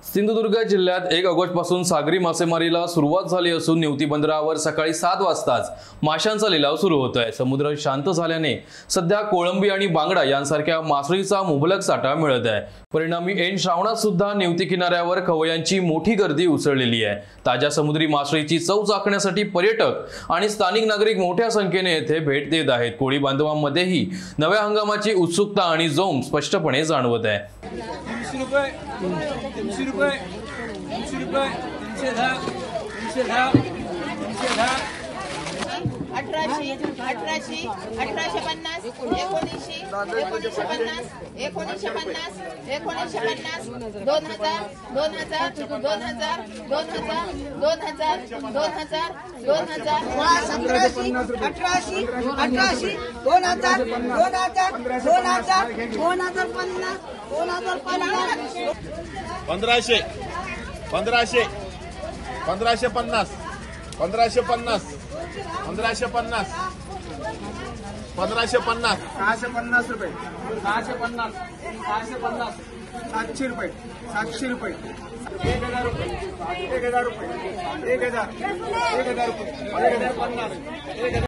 सिंधुदुर्ग जिल्ह्यात 1 ऑगस्टपासून सागरी मासेमारीला सुरुवात झाली असून निवती बंदरावर सकाळी 7 वाजताच माशांचा लिलाव सुरू होतोय। समुद्र शांत झाल्याने सध्या कोळंबी आणि बांगडा यांसारख्या मासळीचा मुबलक साठा मिळत आहे। परिणामी ऐन श्रावणात सुद्धा निवती किनाऱ्यावर खवय्यांची मोठी गर्दी उसळलेली आहे। ताज्या समुद्री मासळीची चव चाखण्यासाठी पर्यटक आणि स्थानिक नागरिक मोठ्या संख्येने येथे भेट देत आहेत। कोळी बांधवांमध्येही नव्या हंगामाची उत्सुकता आणि जोम स्पष्टपणे जाणवत आहे। 300 रुपये 310 1850 1950 700 रुपये 1000 रुपये 1050